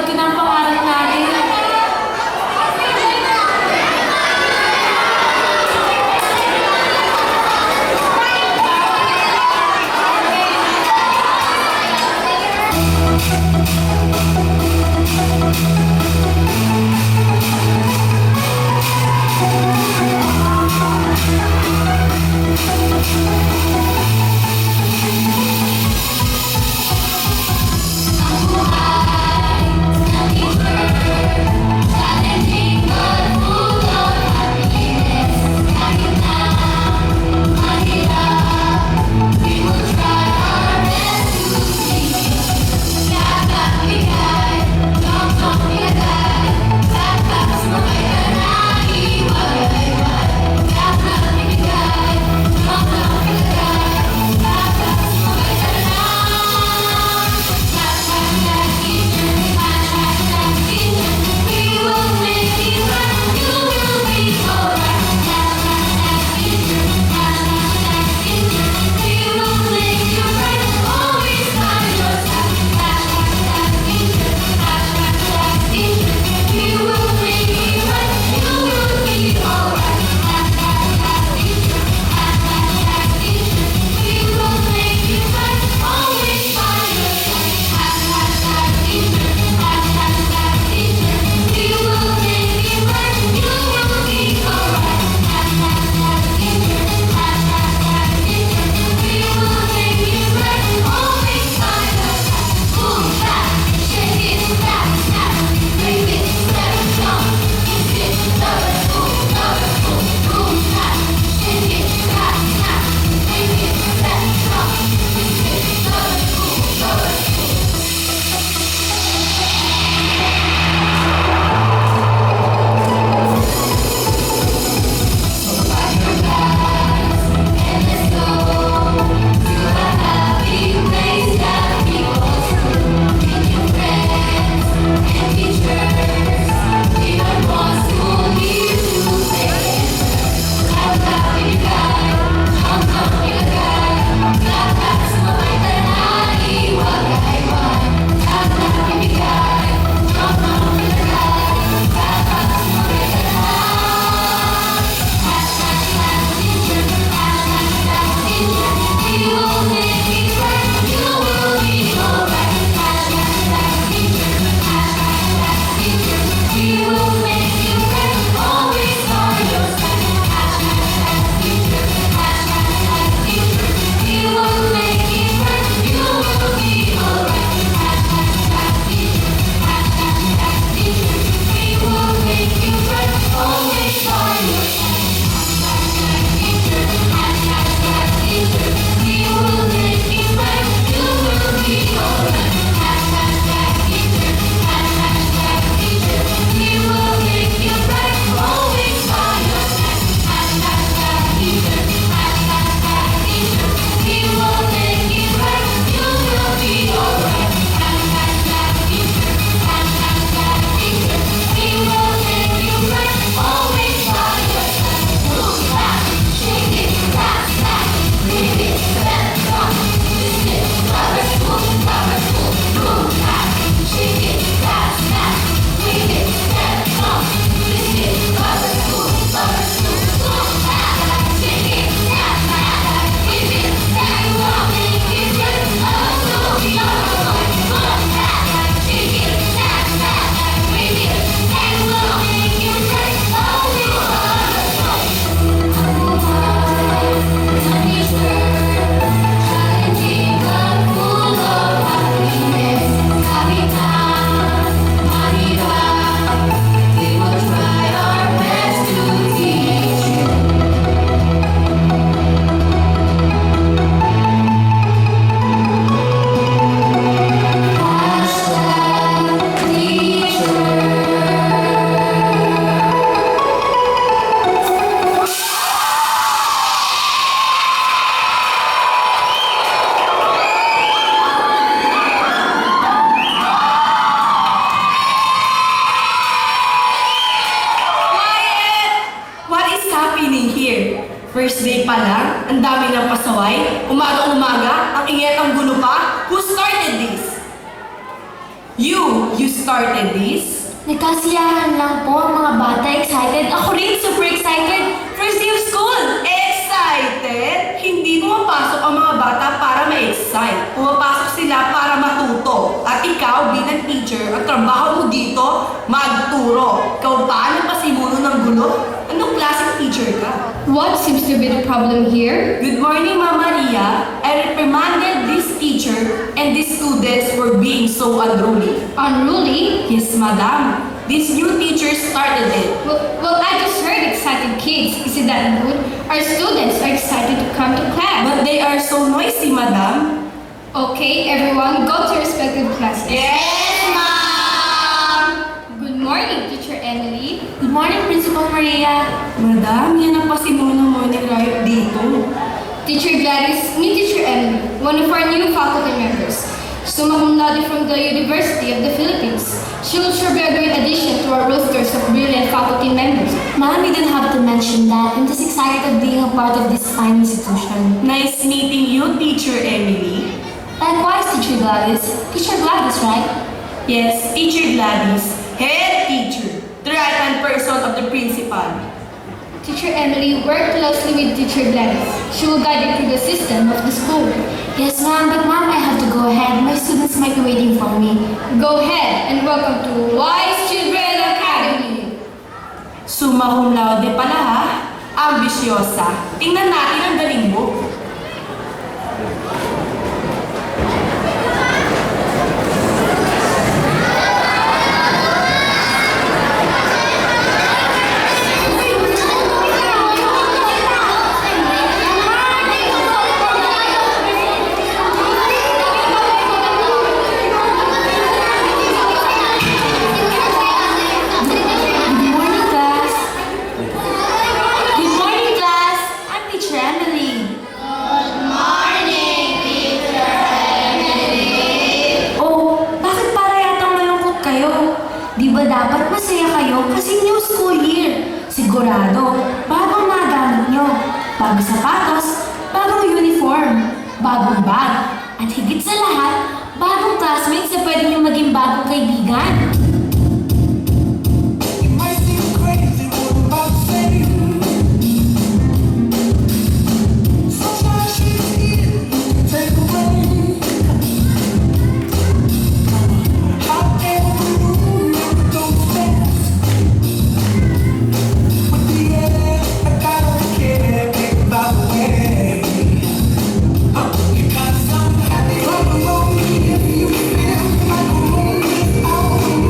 ka ng pangarap natin. First day pa lang, ang dami ng pasaway, umaga-umaga, ang ingay at ang gulo pa. Who started this? You started this? Nagkasiyahan lang po ang mga bata. Excited. Ako rin, super excited. First day of school! Excited? Hindi pumapasok ang mga bata para ma-excite. Pumapasok sila para matuto. At ikaw, bilang teacher, ang trabaho mo dito, magturo. Ikaw ba ang pasimuno ng gulo? Anong klaseng teacher ka? What seems to be the problem here? Good morning, Ma'am Maria. I reprimanded this teacher and these students for being so unruly. Unruly? Yes, Madam. This new teacher started it. Well, I just heard excited kids. Is it that good? Our students are excited to come to class. But they are so noisy, Madam. Okay, everyone, go to respective classes. Yes, Ma'am! Good morning, Teacher Emily. Good morning, Principal Maria. Madam, yan ang pasimuno morning riot dito. Teacher Gladys, meet Teacher Emily, one of our new faculty members. Summa cum laude from the University of the Philippines. She will sure be a great addition to our rosters of brilliant faculty members. Ma'am, you didn't have to mention that. I'm just excited of being a part of this fine institution. Nice meeting you, Teacher Emily. Likewise, Teacher Gladys. Teacher Gladys, right? Yes, Teacher Gladys, head teacher, the right-hand person of the principal. Teacher Emily, work closely with Teacher Gladys. She will guide you through the system of the school. Yes, ma'am, but ma'am, I have to go ahead. My students might be waiting for me. Go ahead and welcome to Wise Children Academy. Summa cum laude pala ha, ambisyosa. Tingnan natin ang galing mo. Good morning, class. Good morning, class. I'm Teacher Emily. Oh, bakit para yatang malungkot kayo? Di ba dapat masaya kayo kasi new school year? Sigurado, bagong mga gamit nyo, bagong sapatos, bagong uniform, bagong bag, at higit sa lahat, bagong classmates na pwede nyo maging bagong kaibigan. It might seem crazy what I'm about to say. Sunshine, she's here, you can take away. Hot air balloon never goes fast. With the air, I gotta care, baby, by the way. Because I'm happy on the road, if you feel like a lonely hour.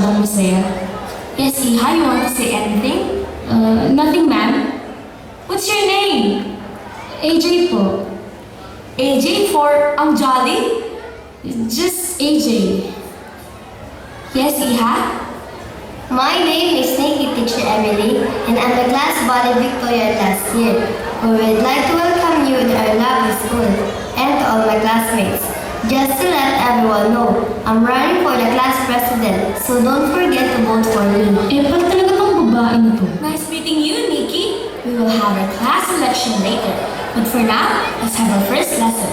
masyadong masaya. Yes, Iha, you want to say anything? Nothing, ma'am. What's your name? AJ po. AJ for ang jolly? Just AJ. Yes, Iha? My name is Nikki Teacher Emily, and I'm the class valedictorian last year. We would like to welcome you in our lovely school and to all my classmates. Just to let everyone know, I'm running for the class president, so don't forget to vote for me. Pala talaga tong babae na to. Nice meeting you, Nikki. We will have our class election later. But for now, let's have our first lesson.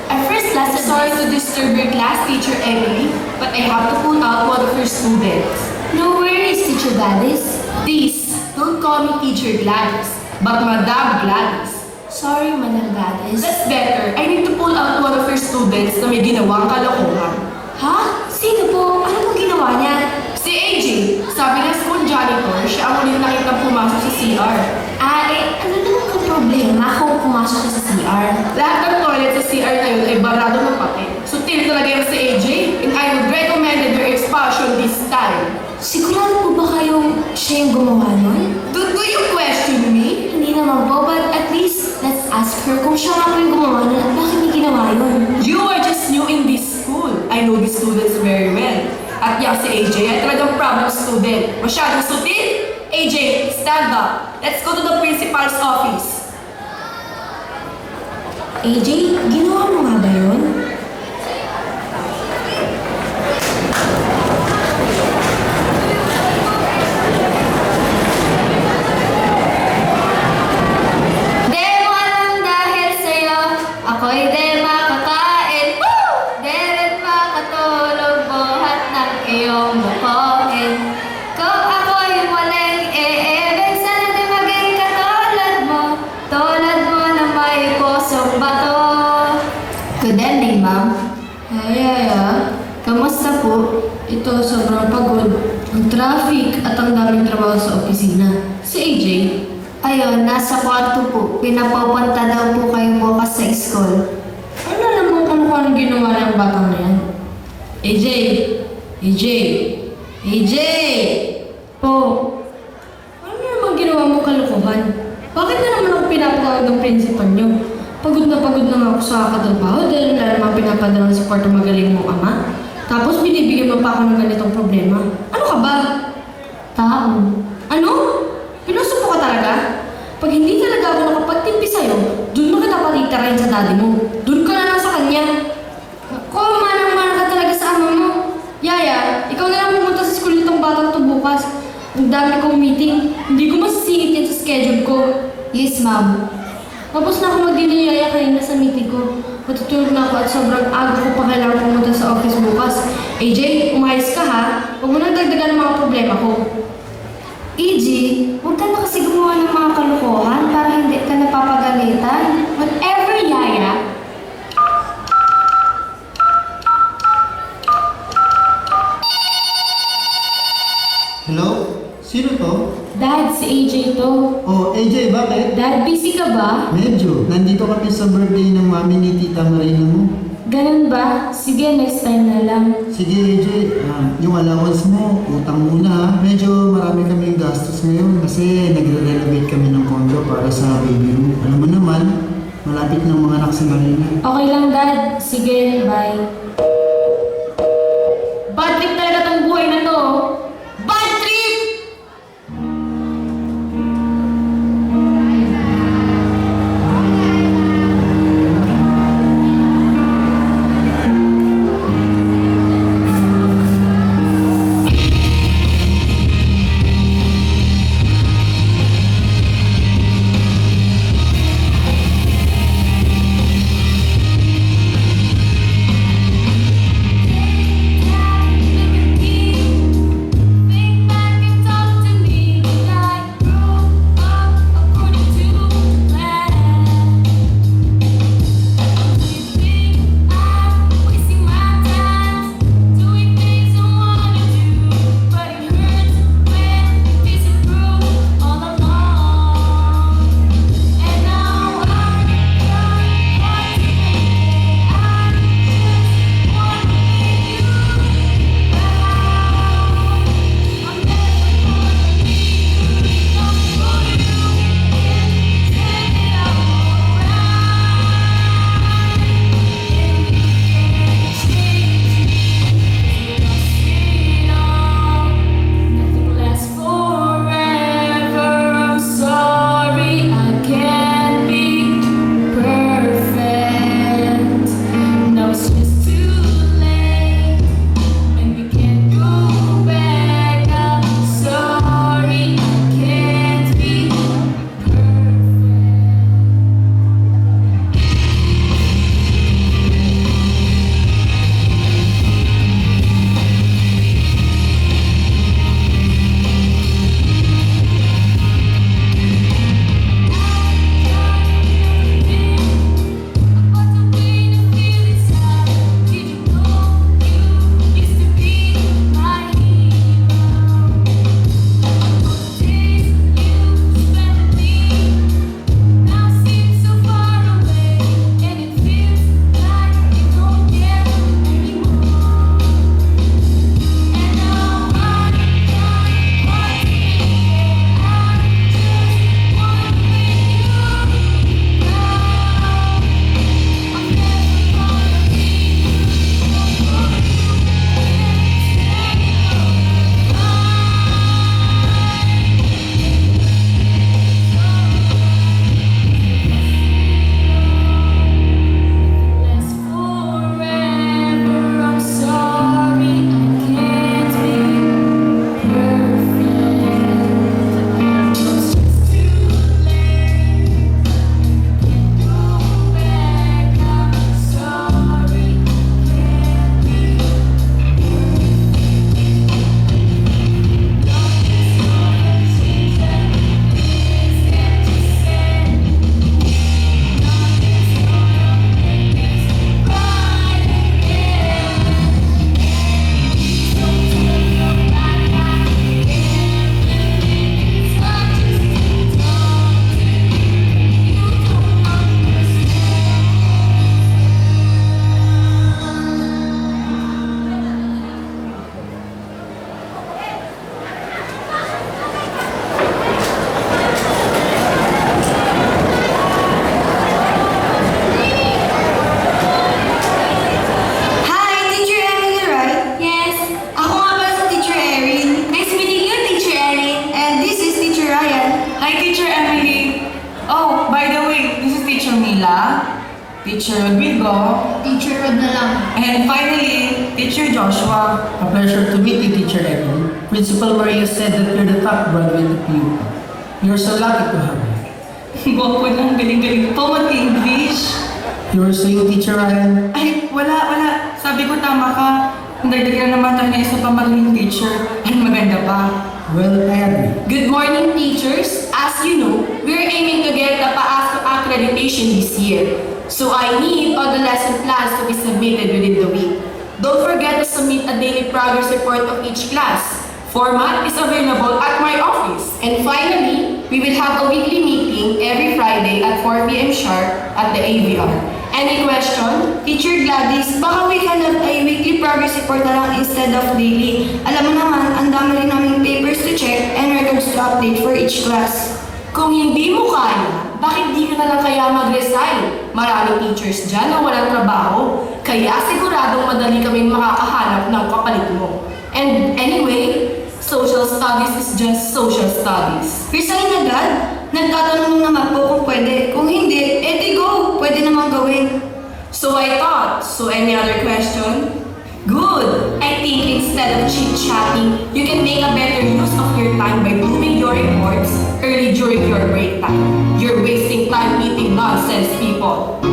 Our first lesson. Sorry to disturb your class, Teacher Emily, but I have to pull out one of your students. No worries, Teacher Gladys. Please, don't call me Teacher Gladys, but Madam Gladys. Sorry, Madam Gladys. That's better. I need to pull out one of your students na may ginawang kalokohan. Ha? Sino po? Ano po ginawa niya? Si AJ, sabi ng school janitor, siya ang ulit nakitang pumasok sa CR. Ano naman kung problema kung pumasok ka sa CR? Lahat ng toilet sa CR na yun ay barado ng papel. So, til talaga yung si AJ, and I would recommend your expulsion this time. Sigurado po ba kayong siya yung gumawa nun? Do you question me? Hindi naman po, but at least let's ask her kung siya nga po yung gumawa nun at bakit niya ginawa yun. You are just new in this school. I know these students very well. At yung si AJ ay talagang problem student. Masyadong sutil. AJ, stand up. Let's go to the principal's office. AJ, ginawa mo nga ba yun? Di mo alam dahil sa'yo, ako'y di makakain. Woo! Di rin makatulog buhat ng iyong bukoin. Kung ako'y muling iibig, sana di maging katulad mo. Tulad mo na may pusong bato. Good ending, ma'am. Ay, kamusta po? Ito, sobrang pagod. Ang traffic at ang daming trabaho sa opisina. Si AJ, Ayun, nasa kwarto po. Pinapapunta daw po kayo bukas sa school. ano alam mo kung ano ginawa ng batang na yan? AJ! AJ! AJ! Po, ano naman ginawa mo kalukuhan? Bakit na naman ako pinapatawag ng principal niyo? Pagod na nga ako sa katrabaho dahil wala namang pinapadala ng support ng magaling mong ama. Tapos binibigyan mo pa ako ng ganitong problema. Ano ka ba? Tao. Ano? Pinusupo ka talaga? Pag hindi talaga ako nakapagtimpi sa'yo, doon mo kita patitirahin sa daddy mo. Doon ka na lang sa kanya. Ako, manang-mana ka talaga sa ama mo. Yaya, ikaw na lang pumunta sa school nitong batang to bukas. Ang dami kong meeting. Hindi ko masisingit yan sa schedule ko. Yes, ma'am. Tapos na ako mag-dinner yaya kanina sa meeting ko. Matutulog na ako at sobrang aga ko pa kailangan pumunta sa office bukas. AJ, umayos ka ha. Huwag mo nang dagdagan ang mga problema ko. EJ, huwag ka na kasi gumawa ng mga kalukuhan para hindi ka napapagalitan. Whatever, Yaya. Hello? Sino to? Dad, si AJ to. Oh, AJ, bakit? Dad, busy ka ba? Medyo. Nandito kami sa birthday ng mami ni Tita Marina mo. Ganun ba? Sige, next time na lang. Sige, AJ. Yung allowance mo, utang muna ha. Medyo marami kaming gastos ngayon kasi nagre-renovate kami ng condo para sa baby room. Alam mo naman, malapit ng mga anak si Marina. Okay lang, Dad. Sige, bye. Bad trip talaga tong buhay na to. Oh. Bad trip! Teacher Emily. Oh, by the way, this is Teacher Mila, Teacher Rodrigo, Teacher Rod na lang. and finally, Teacher Joshua. A pleasure to meet you, Teacher Emily. Principal Maria said that you're the top graduate of you. You're so lucky to have me. Gwapo ng galing-galing po mag-English. You were saying, Teacher Ryan, Ay, wala. Sabi ko tama ka. Nagdagdagan naman tayo na isa pa magaling teacher. Ay, maganda pa. well, I agree. Good morning, teachers. As you know, we're aiming to get the PAASCO accreditation this year. So I need all the lesson plans to be submitted within the week. Don't forget to submit a daily progress report of each class. Format is available at my office. And finally, we will have a weekly meeting every Friday at 4 p.m. sharp at the AVR. Any question? Teacher Gladys, baka we can have a weekly progress report na lang instead of daily. Alam mo naman, ang dami rin naming papers to check and records to update for each class. Kung hindi mo kaya, bakit di ka na lang kaya mag-resign? Maraming teachers dyan na walang trabaho, kaya siguradong madali kaming makakahanap ng kapalit mo. And anyway, social studies is just social studies. Resign agad? Nagtatanong naman po kung pwede. Kung hindi, edi go! Pwede namang gawin. So I thought, so any other question? Good! I think instead of chit-chatting, you can make a better use of your time by doing your reports early during your break time. You're wasting time meeting nonsense people.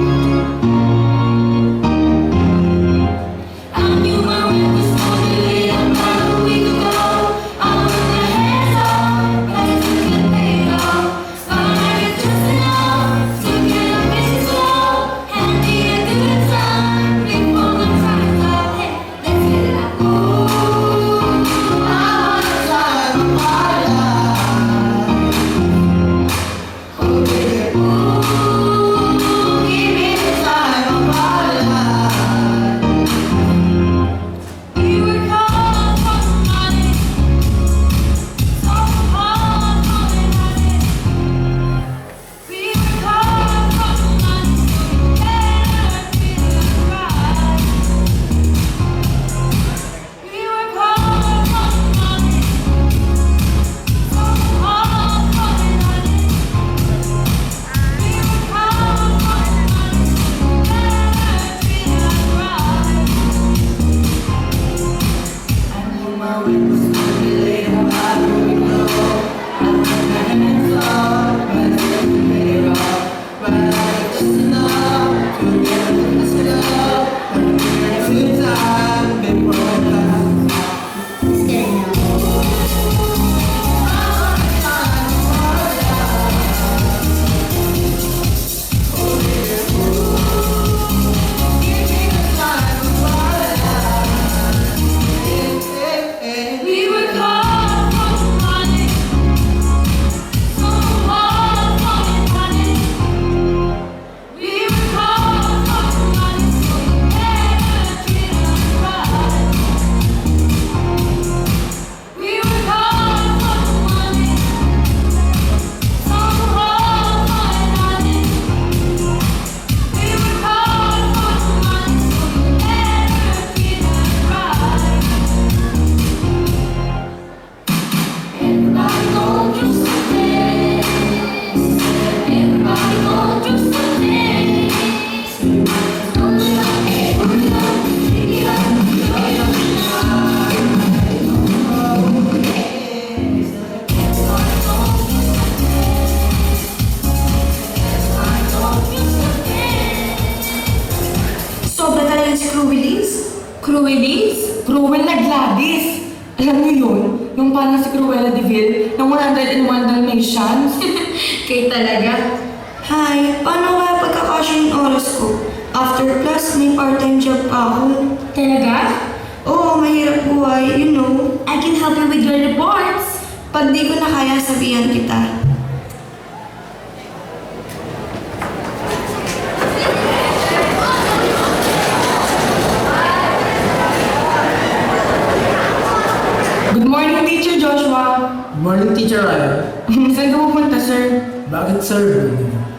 Cruelis? Cruel na Gladys. Alam niyo yun? Yung parang si Cruella de Vil ng 101 Dalmatians. Kay talaga. Hi, paano kaya pagkakasya yung oras ko? After class, may part-time job pa ako. Talaga? Oo, mahirap buhay, you know. I can help you with your reports. Pag di ko na kaya, sabihan kita. Good morning, Teacher Joshua. Good morning, Teacher Ryan. Saan ka pupunta, sir? Bakit, sir?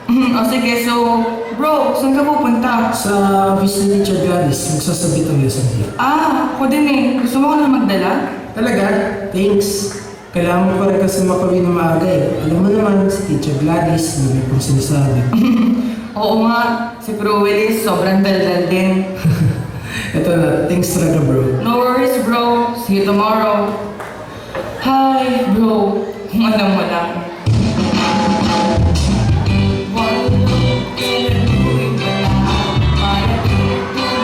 O sige, so, bro, saan ka pupunta? Sa office ni Teacher Gladys, magsasabit ang lesson here. Ah, ako din eh. Gusto mo ko na magdala? Talaga? Thanks. Kailangan mo pa rin kasi makauwi na maaga eh. Alam mo naman, si Teacher Gladys, hindi po sinasabi. Oo nga, si Bro Willis sobrang daldal din. Ito na, thanks talaga bro. No worries bro, see you tomorrow. Hi bro, kung alam mo lang. One look and a tuwing wala, para tumitig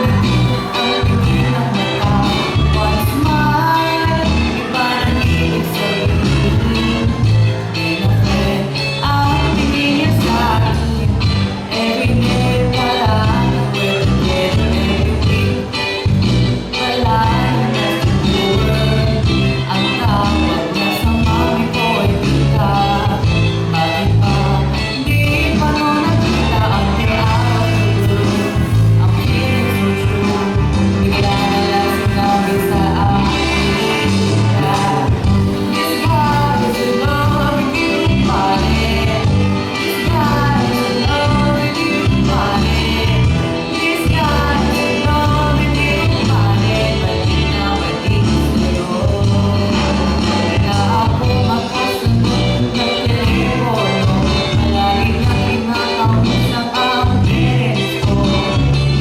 ang tingin ng mata. One smile, iba nang ibig sabihin. Being a friend, ang tingin niya sa akin. Every day wala, we're together everything. Wala na siguro, ang tawag niya sa mami ko ay tita. Bakit ba hindi pa mo nakita ang teatro? Ang feeling so true, bigla na lang sinabi sa akin na this guy is in love with you, pare. This guy is in love with you, pare. This guy is in love with you, pare. Balik na balik sa'yo. Na ako makasagot ng telepono. Palagi na kinakausap ang parents ko.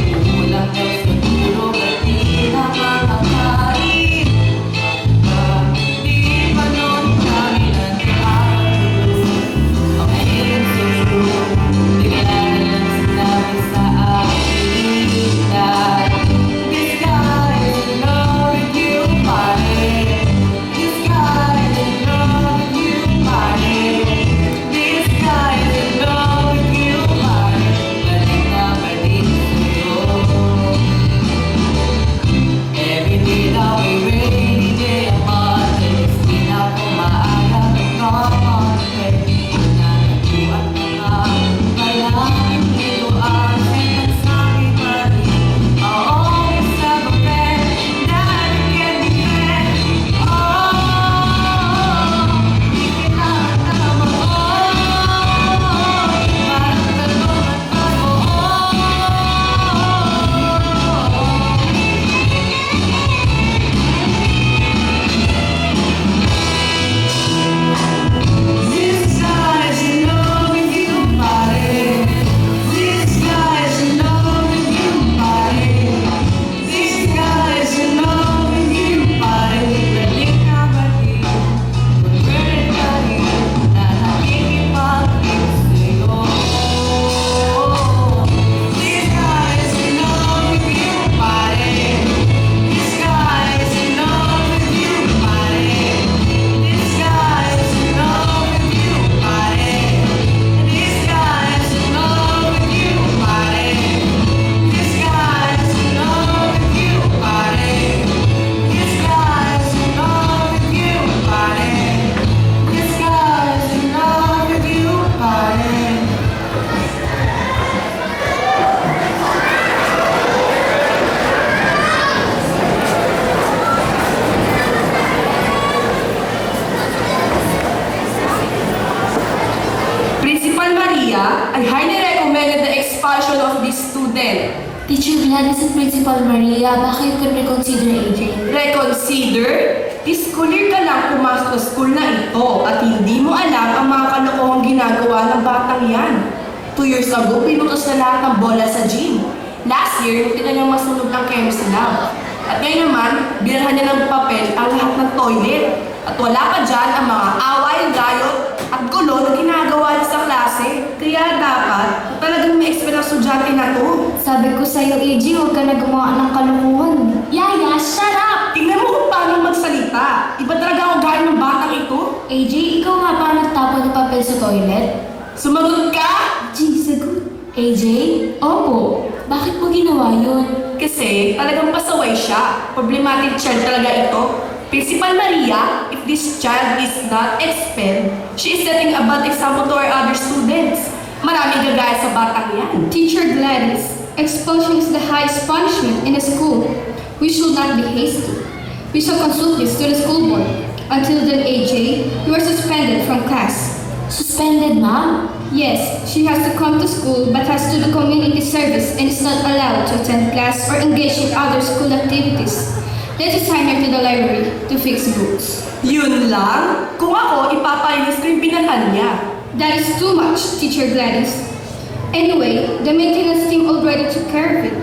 Kulang daw sa tulog at di nakakakain. Di pa noon kami nag-aaral. Ang feeling so true, bigla na lang sinabi sa akin na this guy is in love with you, pare. This guy is in love with you, pare. This guy is in love with you, pare. Balik na balik sa'yo. Every day daw ay rainy day ang Mondays. Di na ako maaga nagkakamali. Nanatuan na nga, kaya hindi ko asin at sabi pa rin. I'll always have a friend that I can defend. Di kailangan na parang talungan ako. This guy's in love with you, pare. This guy's in love with you, pare. This guy's in love with you, pare. Balik na balik, mag-burn ka rin na nakikipag-ibig sa'yo. This guy's in love with you, pare. This guy's in love with you, pare. This guy's in love with you, pare. This guy's in love with you, pare. This guy's in love with you, pare. This guy's in love with you, pare. This guy's in love with you, pare. Principal Maria, I highly recommended the expulsion of this student. Teacher Gladys and Principal Maria, baka you can reconsider AJ. Reconsider? School year ka lang pumasok sa school na ito at hindi mo alam ang mga kalokohang ginagawa ng batang yan. 2 years ago, pinutos na lahat ng bola sa gym. Last year, hindi na niyang masunog ang chemistry lab. At ngayon naman, binarhan niya ng papel ang lahat ng toilet. At wala pa dyan ang mga away, gayot, at gulo na ginagawa niya sa klase. Kaya dapat, talagang may expect ang estudyante na to. Sabi ko sa'yo, AJ, huwag ka na gumawa ng kalukuhan. Yaya, shut up! Tingnan mo kung paano magsalita. Iba talaga ang ugali ng batang ito. AJ, ikaw nga pa nagtapon ng papel sa toilet? Sumagot ka? Gee, sagot. AJ? Opo. Bakit mo ginawa yun? Kasi talagang pasaway siya. Problematic child talaga ito. Principal Maria, if this child is not expelled, she is setting a bad example to our other students. Maraming gagaya sa batang yan. Teacher Gladys, expulsion is the highest punishment in a school. We should not be hasty. We shall consult this to the school board. Until then, AJ, you are suspended from class. Suspended, ma'am? Yes, she has to come to school but has to do community service and is not allowed to attend class or engage in other school activities. Let's assign her to the library to fix books. Yun lang? Kung ako, ipapalinis ko yung binalhan niya. That is too much, Teacher Gladys. Anyway, the maintenance team already took care of it.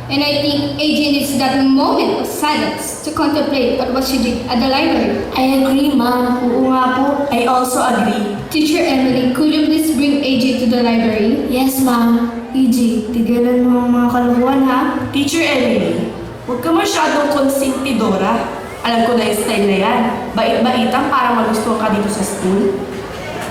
And I think AJ needs that moment of silence to contemplate on what she did at the library. I agree, ma'am. Oo nga po. I also agree. Teacher Emily, could you please bring AJ to the library? Yes, ma'am. EJ, tigilan mo ang mga kalukuhan, ha? Teacher Emily, huwag ka masyadong konsentidora. Alam ko na yung style na yan. Bait-baitan para magustuhan ka dito sa school.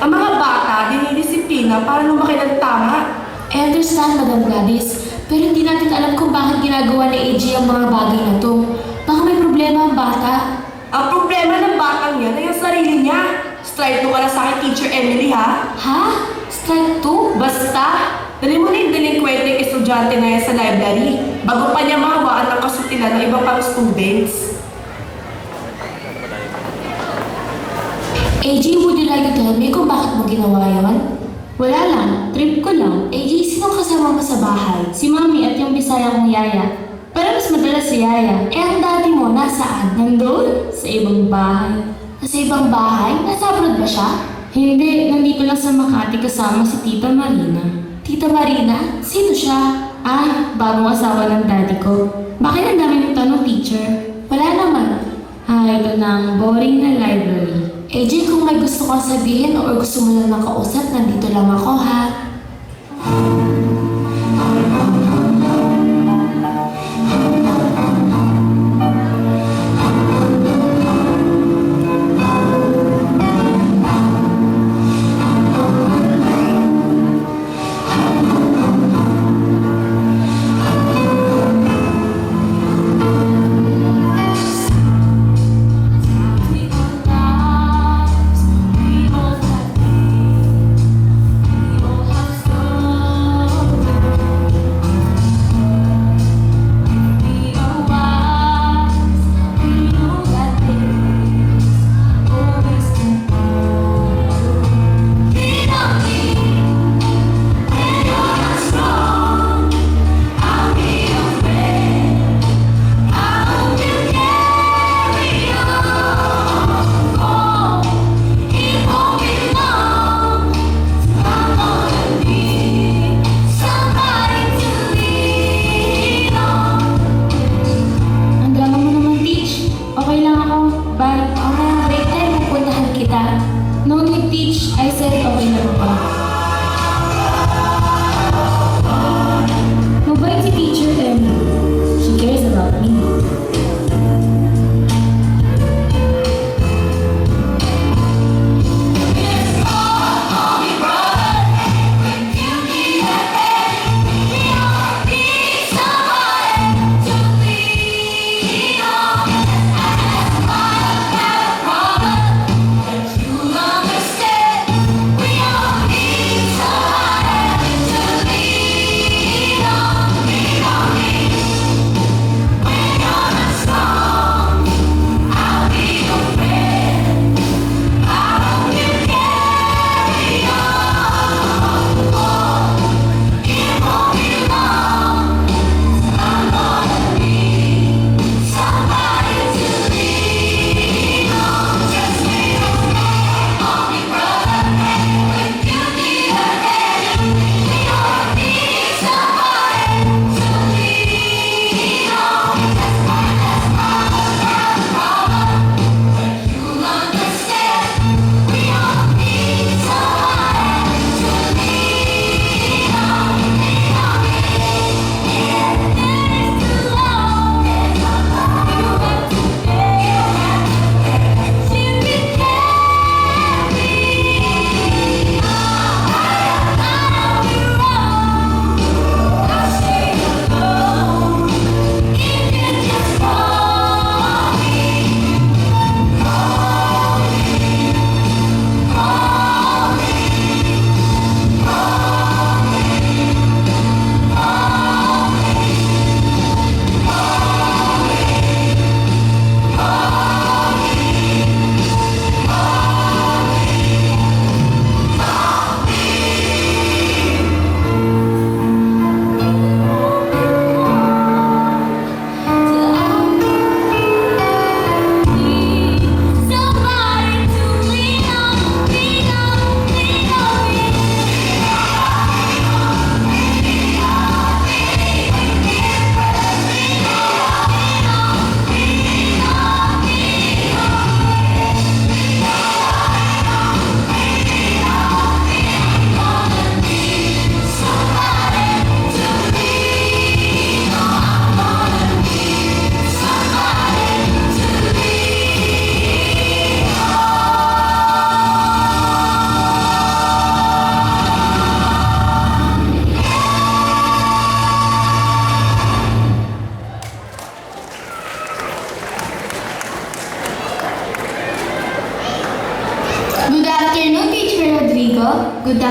Ang mga bata, dinidisiplina para lumaki ng tama. I understand, Madam Gladys. Pero hindi natin alam kung bakit ginagawa ni AJ ang mga bagay na to. Baka may problema ang bata. Ang problema ng batang yan ay ang sarili niya. Strike 2 ka na sa akin, Teacher Emily, ha? Ha? Strike 2? Basta, dali mo na yung delinquenteng estudyante na yan sa library bago pa niya mahawaan ng kasutilan ng iba pang students. AJ, would you like to tell me kung bakit mo ginawa yon? Wala lang, trip ko lang. AJ, sinong kasama mo sa bahay? Si Mami at yung bisaya kong yaya. Pero mas madalas si Yaya. Eh, ang daddy mo, nasaan? Nandun? Sa ibang bahay. Nasa ibang bahay? Nasa abroad ba siya? Hindi, nandito lang sa Makati kasama si Tita Marina. Tita Marina? Sino siya? Ah, bagong asawa ng daddy ko. Bakit ang dami ng tanong, teacher? Wala naman. Ito na ang boring na library. AJ, kung may gusto kang sabihin o gusto mo lang makausap, nandito lang ako, ha? We all have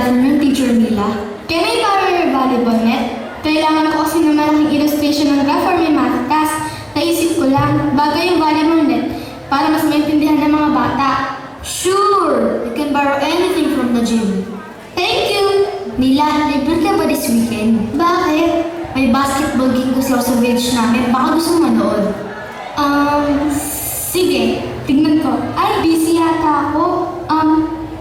afternoon, Teacher Mila. Can I borrow your volleyball net? Kailangan ko kasi ng malaking illustration ng graph for my math class. Naisip ko lang, bagay yung volleyball net para mas maintindihan ng mga bata. Sure! You can borrow anything from the gym. Thank you! Mila, libre ka ba this weekend? Bakit? May basketball game kasi ako sa village namin. Baka gusto mo manood. Sige. Tignan ko. Ay, busy yata ako.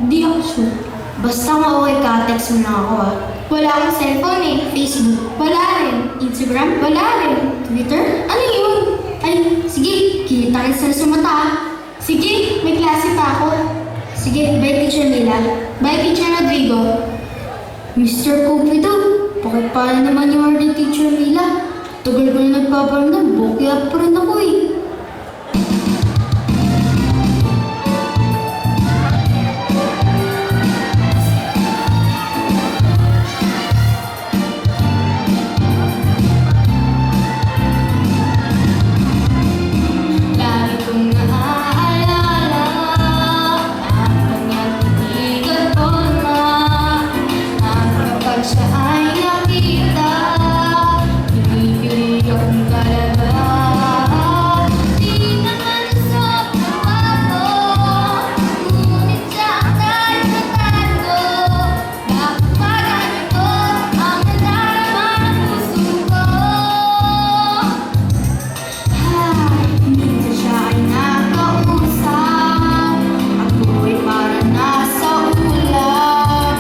Di ako sure. Basta okay ka, text mo lang ako ah. Wala akong cellphone eh. Facebook, Wala rin. Instagram, Wala rin. Twitter. Ano yun? Ay, sige, kita kita sa mata ah. Sige, may klase pa ako. Sige, bye Teacher Mila. Bye, Teacher Rodrigo. Mr. Cupido, bakit pala naman yung order Teacher Mila? Tagal ko na nagpaparamdam, bokya pa rin ako eh. Lagi kong naaalala ang kanyang titigan ko na kapag siya ay nakita, pinipili akong talaga. Di naman sa puwa ko, ngunit siya ang kahit natago. Bakit ba ganito ang nadarama ng puso ko? Minsan siya ay nakausap, ako'y para nasa ulam.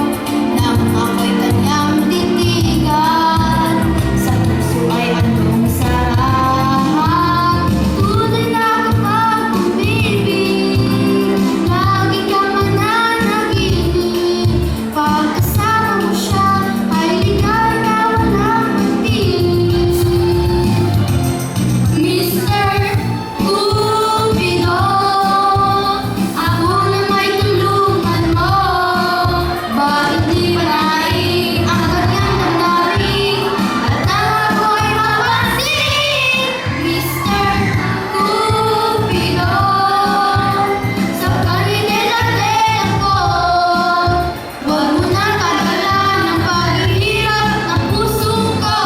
Nang ako'y kanyang titigan, sa puso ay anong sarap. Tunay na kapag umibig, lagi kang mananaginip. Pagkasama mo siya, ay ligay na walang pagpili. Mr. Cupido, ako na may tulungan mo. Bakit di palain ang kanyang damdamin at ang ako'y mapansin? Mr. Cupido, sa kalinela-lela ko, huwag mo na tagalan ang paghihirap ng puso ko.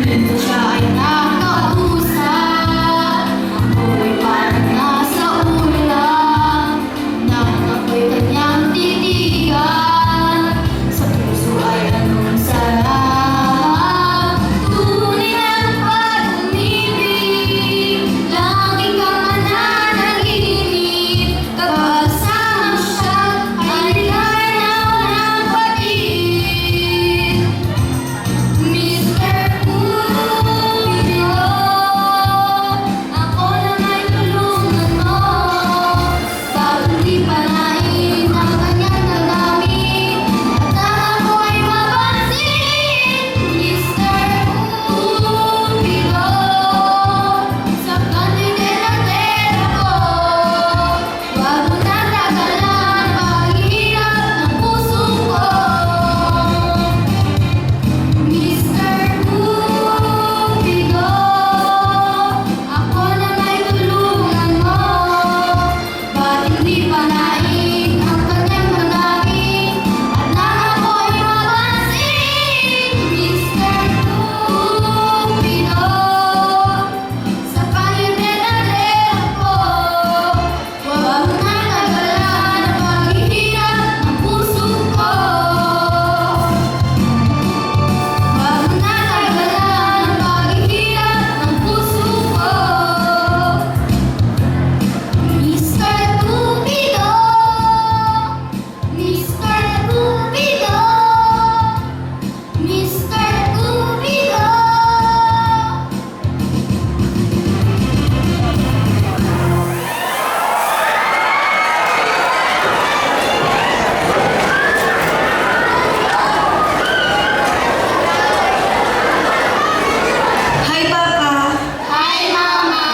Minsan siya ay nakausap, ako'y parang nasa ulam. Nang ako'y kanyang titigan, sa puso ay anong sarap. Tunay na kapag umibig, lagi kang mananaginip. Kapag kasama mo siya, ay ligay na walang pag-ibig. Mr. Cupido, ako na may tulungan mo. Bakit di palain ang kanyang damdamin at ang ako'y mapansin? Mr. Cupido, sa kalinela-lela ko, huwag mo na tagalan ang paghihirap ng puso ko. Mr. Cupido, ako na may tulungan mo. Ba't hindi palain ang kanyang damdamin at nang ako'y mapansin? Mr. Cupido, sa kalinela-lela ko, huwag mo na tagalan ang paghihirap ng puso ko. Wag mo na tagalan ang paghihirap ng puso ko. Mr. Cupido, Mr. Cupido, Mr. Cupido. Hi, Papa! Hi, Mama.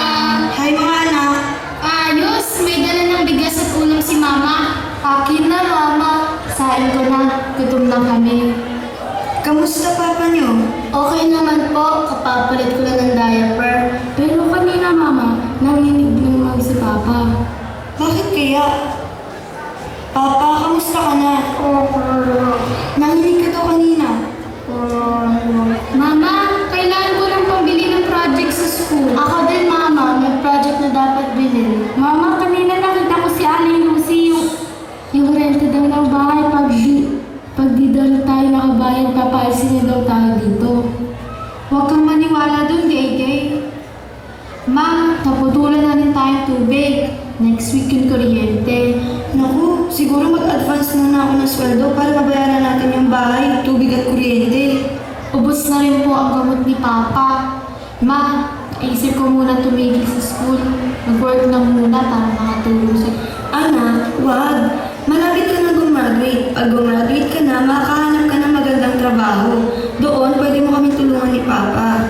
Hi, mga anak! Ayos, may dala ng bigas at ulam si Mama. Akin na, Mama. Sain ko na. Gutom lang kami. Kamusta, Papa niyo? Okay naman po, kapapalit ko lang ng diaper. Pero kanina, Mama, nanginig naman si Papa. Bakit kaya? Papa, kamusta ka na? Nanginig ka to kanina. Mama, kailangan ko lang pambili ng project sa school. Ako din, Mama. May project na dapat bilhin. Mama, kanina nakita ko si Aling Lucy yung rente daw ng bahay pag di daw tayo nakabayad, papaalisin niya daw tayo dito. Huwag kang maniwala dun, JJ. Ma, naputulan na rin tayong tubig. Next week yung kuryente. Naku, siguro mag-advance na ako ng sweldo para mabayaran natin yung bahay, tubig at kuryente. Ubus na rin po ang gamot ni Papa. Ma, naisip ko muna tumigil sa school. Mag-work na muna para makatulong sa... Anak, wag. Malapit ka na gumraduate. Pag gumraduate ka na, makakahanap ka ng magandang trabaho. Doon, pwede mo kami tulungan ni Papa.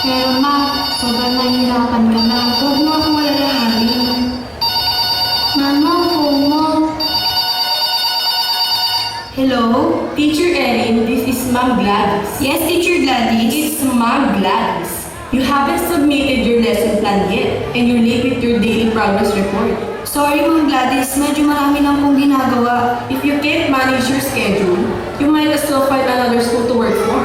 Pero ma, sobrang nahihirapan ka na. Huwag mo akong malalahanin. Mama, phone mo. Hello? Teacher Erin, this is Ma'am Gladys. Yes, Teacher Gladys. It's Ma'am Gladys. You haven't submitted your lesson plan yet, and you're late with your daily progress report. Sorry, Ma'am Gladys. Medyo marami lang pong ginagawa. If you can't manage your schedule, you might as well find another school to work for.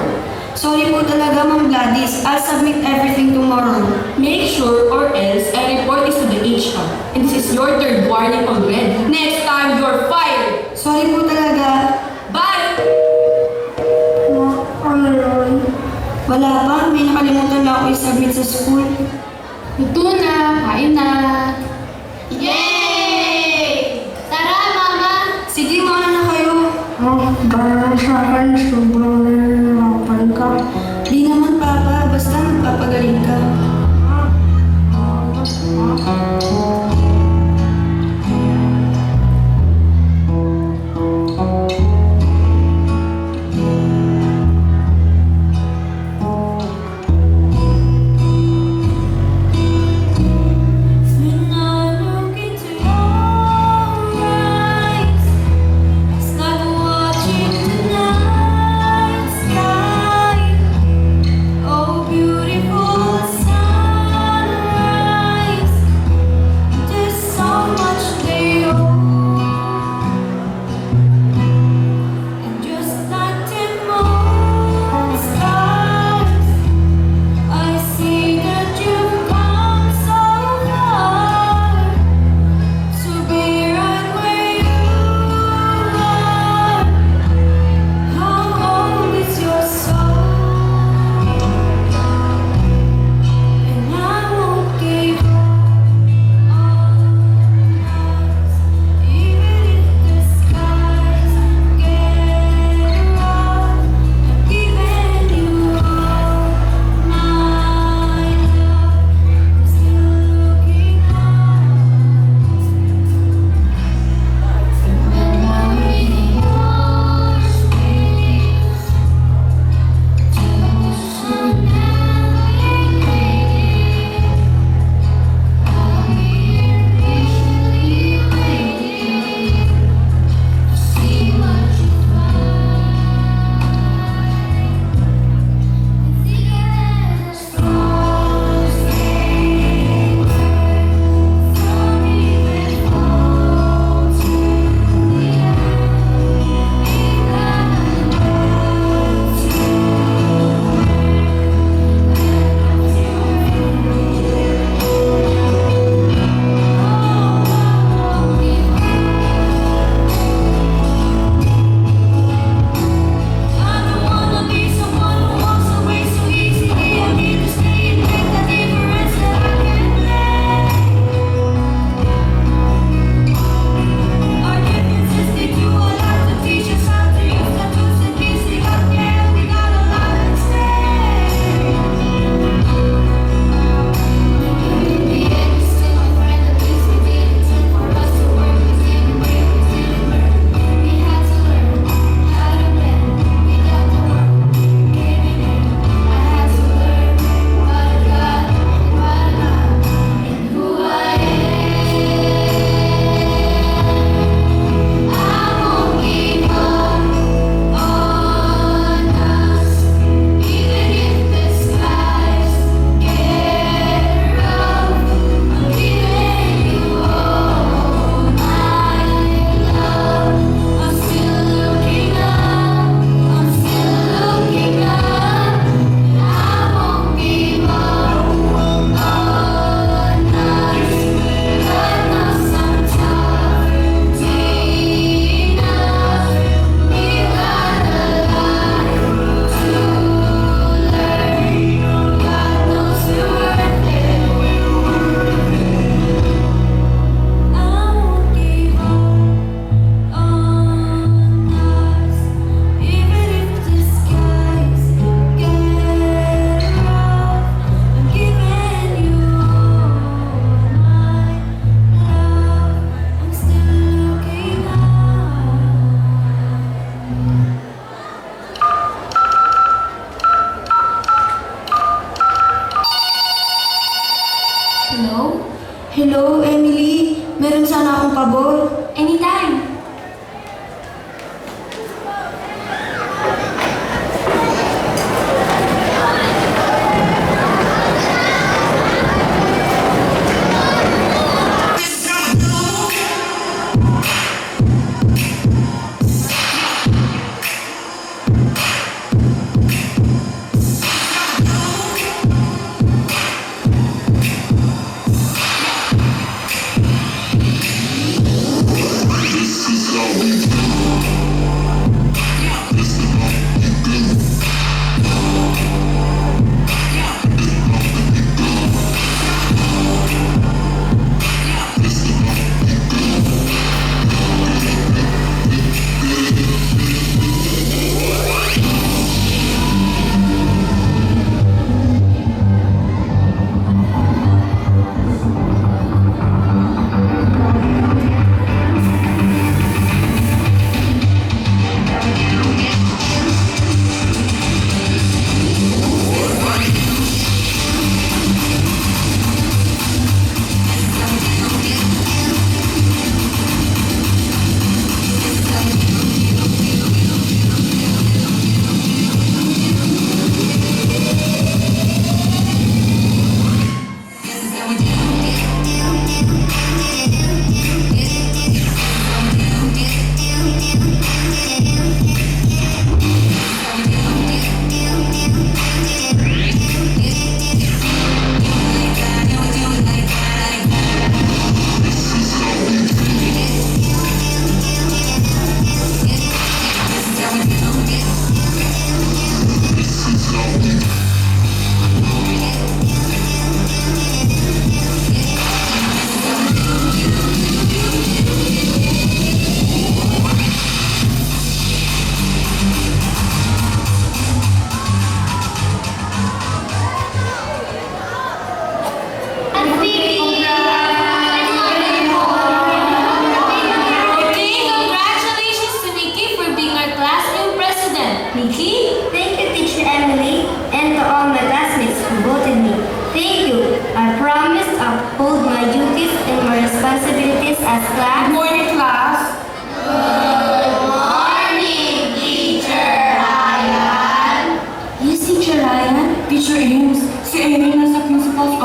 Sorry po talaga, Ma'am Gladys. I'll submit everything tomorrow. Make sure or else I report this to the HR. And this is your third warning already. Next time, you're fired! Sorry po talaga. Bye! Wala pa. May nakalimutan lang ako i-submit sa school. Ito na, kain na. Yay! Tara, Mama! Sige, mauna na kayo. Para sa akin, sobrang nahihirapan ka. Di naman, Papa. Basta magpapagaling ka. When I look into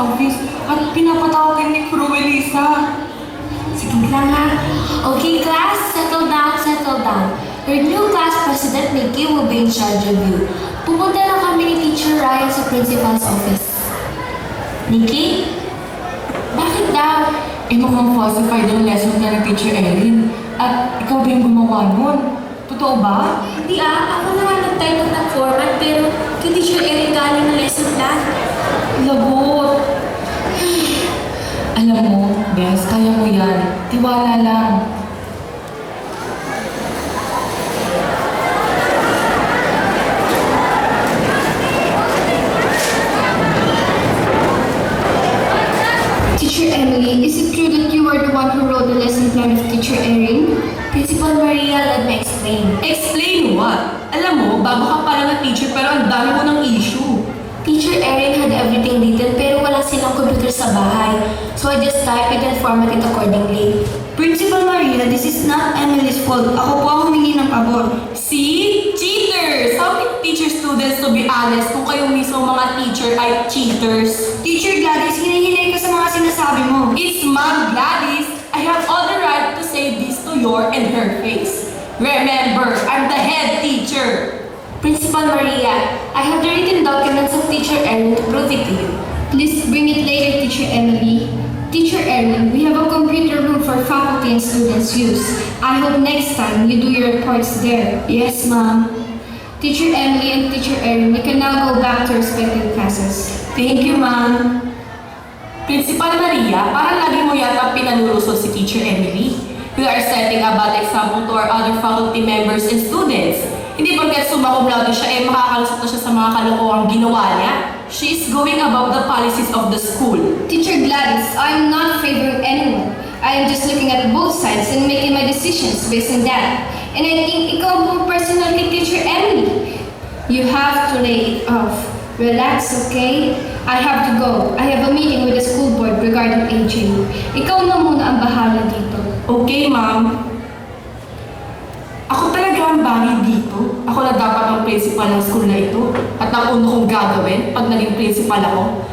office at pinapatawag ni Cruelisa. Sige lang ha. Okay class, settle down, settle down. Your new class president, Nikki, will be in charge of you. Pumunta na kami ni Teacher Ryan sa principal's office. Nikki? Bakit daw? Mukhang falsified ang lesson na ng Teacher Erin. At ikaw ba yung gumawa nun? Totoo ba? Hindi ako na nga nag-type ng format pero kay Teacher Erin galing ng lesson plan. Lagot! Alam mo, Bes, kaya mo yan. Tiwala lang. Teacher Emily, is it true that you were the one who wrote the lesson plan of Teacher Erin? Principal Maria, let me explain. Explain what? Alam mo, bago ka pa lang na teacher pero ang dami mo ng issue. Teacher Erin had everything written pero wala silang computer sa bahay. So I just type it and format it accordingly. Principal Maria, this is not Emily's fault. Ako po ang humingi ng pabor. See? Cheaters! How can teacher students to be honest kung kayo mismo mga teacher ay cheaters? Teacher Gladys, hinihinay ka sa mga sinasabi mo. It's Ma'am Gladys. I have all the right to say this to your and her face. Remember, I'm the head teacher. Principal Maria, I have the written documents of Teacher Erin to prove it to you. Please bring it later, Teacher Emily. Teacher Erin, we have a computer room for faculty and students' use. I hope next time you do your reports there. Yes, ma'am. Teacher Emily and Teacher Erin, you can now go back to respective classes. Thank you, ma'am. Principal Maria, parang lagi mo yata pinanulusot si Teacher Emily. We are setting a bad example to our other faculty members and students. Hindi porket summa cum laude siya, makakalusot na siya sa mga kalokohang ginawa niya. She is going above the policies of the school. Teacher Gladys, I am not favoring anyone. I am just looking at both sides and making my decisions based on that. And I think ikaw more personal kay Teacher Emily. You have to lay it off. Relax, okay? I have to go. I have a meeting with the school board regarding AJ. Ikaw na muna ang bahala dito. Okay, ma'am. Ako talaga ang bangin dito. Ako na dapat ang principal ng school na ito. At ang uno kong gagawin pag naging principal ako,